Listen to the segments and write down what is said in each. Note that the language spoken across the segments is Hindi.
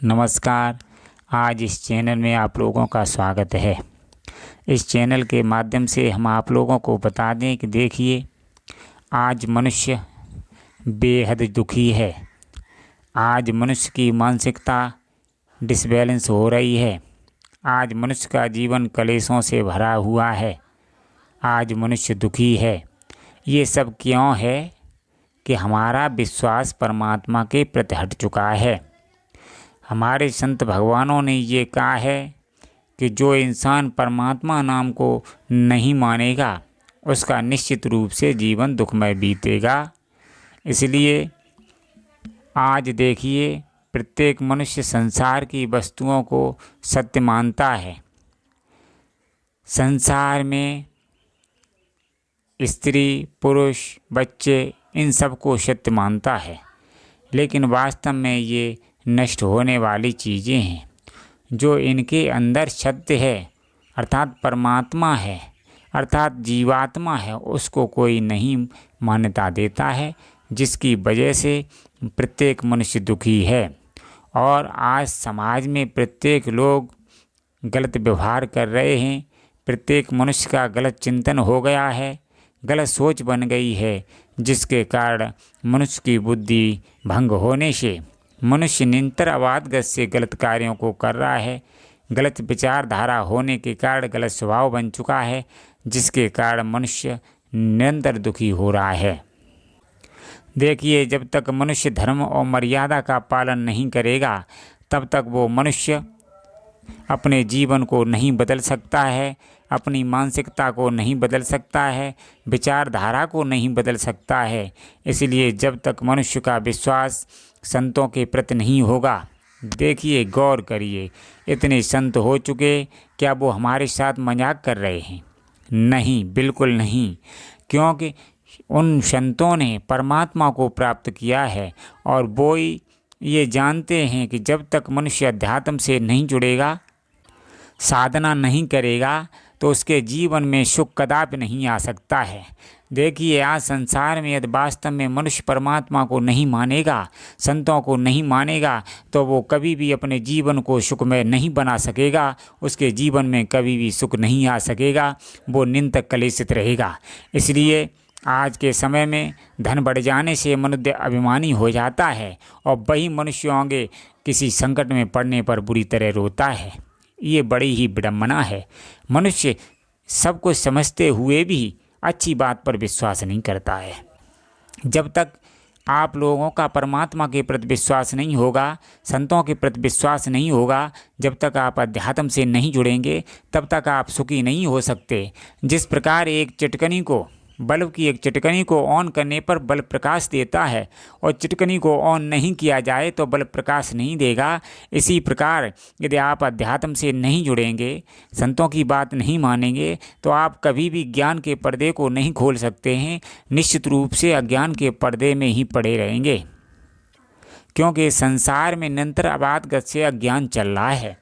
नमस्कार। आज इस चैनल में आप लोगों का स्वागत है। इस चैनल के माध्यम से हम आप लोगों को बता दें कि देखिए, आज मनुष्य बेहद दुखी है। आज मनुष्य की मानसिकता डिसबैलेंस हो रही है। आज मनुष्य का जीवन कलेशों से भरा हुआ है। आज मनुष्य दुखी है। ये सब क्यों है कि हमारा विश्वास परमात्मा के प्रति हट चुका है। हमारे संत भगवानों ने ये कहा है कि जो इंसान परमात्मा नाम को नहीं मानेगा उसका निश्चित रूप से जीवन दुखमय बीतेगा। इसलिए आज देखिए, प्रत्येक मनुष्य संसार की वस्तुओं को सत्य मानता है। संसार में स्त्री, पुरुष, बच्चे, इन सब को सत्य मानता है, लेकिन वास्तव में ये नष्ट होने वाली चीज़ें हैं। जो इनके अंदर सत्य है अर्थात परमात्मा है, अर्थात जीवात्मा है, उसको कोई नहीं मान्यता देता है, जिसकी वजह से प्रत्येक मनुष्य दुखी है। और आज समाज में प्रत्येक लोग गलत व्यवहार कर रहे हैं। प्रत्येक मनुष्य का गलत चिंतन हो गया है, गलत सोच बन गई है, जिसके कारण मनुष्य की बुद्धि भंग होने से मनुष्य निरंतर अबाधगत से गलत कार्यों को कर रहा है। गलत विचारधारा होने के कारण गलत स्वभाव बन चुका है, जिसके कारण मनुष्य निरंतर दुखी हो रहा है। देखिए, जब तक मनुष्य धर्म और मर्यादा का पालन नहीं करेगा तब तक वो मनुष्य अपने जीवन को नहीं बदल सकता है, अपनी मानसिकता को नहीं बदल सकता है, विचारधारा को नहीं बदल सकता है। इसलिए जब तक मनुष्य का विश्वास संतों के प्रति नहीं होगा, देखिए, गौर करिए, इतने संत हो चुके, क्या वो हमारे साथ मजाक कर रहे हैं? नहीं, बिल्कुल नहीं। क्योंकि उन संतों ने परमात्मा को प्राप्त किया है और वो ये जानते हैं कि जब तक मनुष्य अध्यात्म से नहीं जुड़ेगा, साधना नहीं करेगा, तो उसके जीवन में सुख कदापि नहीं आ सकता है। देखिए, आज संसार में यदि वास्तव में मनुष्य परमात्मा को नहीं मानेगा, संतों को नहीं मानेगा, तो वो कभी भी अपने जीवन को सुखमय नहीं बना सकेगा। उसके जीवन में कभी भी सुख नहीं आ सकेगा, वो निरंतर कलेशित रहेगा। इसलिए आज के समय में धन बढ़ जाने से मनुष्य अभिमानी हो जाता है और वही मनुष्यों आगे किसी संकट में पड़ने पर बुरी तरह रोता है। ये बड़ी ही विडम्बना है। मनुष्य सब कुछ समझते हुए भी अच्छी बात पर विश्वास नहीं करता है। जब तक आप लोगों का परमात्मा के प्रति विश्वास नहीं होगा, संतों के प्रति विश्वास नहीं होगा, जब तक आप अध्यात्म से नहीं जुड़ेंगे, तब तक आप सुखी नहीं हो सकते। जिस प्रकार एक चिटकनी को, बल्ब की एक चिटकनी को ऑन करने पर बल्ब प्रकाश देता है और चिटकनी को ऑन नहीं किया जाए तो बल्ब प्रकाश नहीं देगा, इसी प्रकार यदि आप अध्यात्म से नहीं जुड़ेंगे, संतों की बात नहीं मानेंगे, तो आप कभी भी ज्ञान के पर्दे को नहीं खोल सकते हैं। निश्चित रूप से अज्ञान के पर्दे में ही पड़े रहेंगे, क्योंकि संसार में निरंतर अबाधगत से अज्ञान चल रहा है।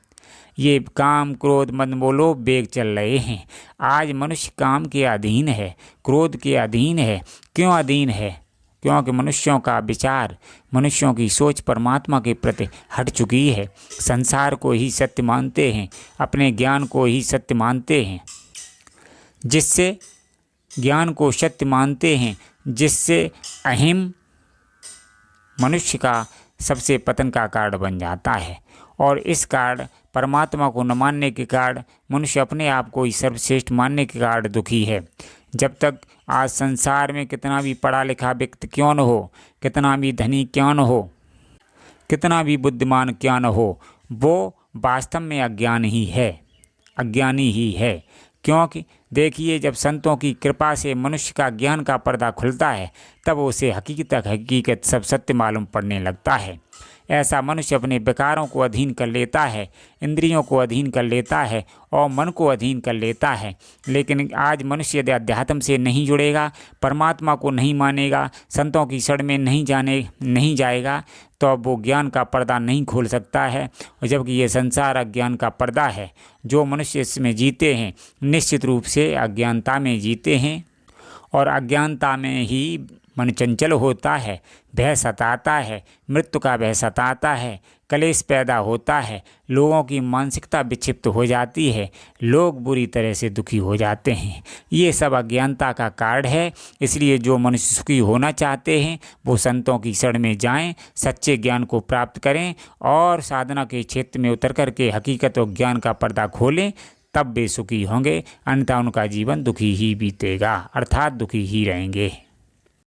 ये काम, क्रोध, मद, मोह, वेग चल रहे हैं। आज मनुष्य काम के अधीन है, क्रोध के अधीन है। क्यों अधीन है? क्योंकि मनुष्यों का विचार, मनुष्यों की सोच परमात्मा के प्रति हट चुकी है। संसार को ही सत्य मानते हैं, अपने ज्ञान को ही सत्य मानते हैं, जिससे ज्ञान को सत्य मानते हैं, जिससे अहिम मनुष्य का सबसे पतन का कारण बन जाता है। और इस कारण परमात्मा को न मानने के कारण मनुष्य अपने आप को ही सर्वश्रेष्ठ मानने के कारण दुखी है। जब तक आज संसार में कितना भी पढ़ा लिखा व्यक्ति क्यों न हो, कितना भी धनी क्यों न हो, कितना भी बुद्धिमान क्यों न हो, वो वास्तव में अज्ञान ही है, अज्ञानी ही है। क्योंकि देखिए, जब संतों की कृपा से मनुष्य का ज्ञान का पर्दा खुलता है, तब उसे हकीकत सब सत्य मालूम पड़ने लगता है। ऐसा मनुष्य अपने विकारों को अधीन कर लेता है, इंद्रियों को अधीन कर लेता है और मन को अधीन कर लेता है। लेकिन आज मनुष्य यदि अध्यात्म से नहीं जुड़ेगा, परमात्मा को नहीं मानेगा, संतों की शरण में नहीं जाएगा, तो अब वो ज्ञान का पर्दा नहीं खोल सकता है। और जबकि ये संसार अज्ञान का पर्दा है। जो मनुष्य इसमें जीते हैं, निश्चित रूप से अज्ञानता में जीते हैं और अज्ञानता में ही मन चंचल होता है, भय सताता है, मृत्यु का भय सताता है, कलेश पैदा होता है, लोगों की मानसिकता विक्षिप्त हो जाती है, लोग बुरी तरह से दुखी हो जाते हैं। ये सब अज्ञानता का कारण है। इसलिए जो मनुष्य सुखी होना चाहते हैं वो संतों की शरण में जाएं, सच्चे ज्ञान को प्राप्त करें और साधना के क्षेत्र में उतर कर के हकीकत और ज्ञान का पर्दा खोलें, तब वे सुखी होंगे। अन्यथा उनका जीवन दुखी ही बीतेगा, अर्थात दुखी ही रहेंगे।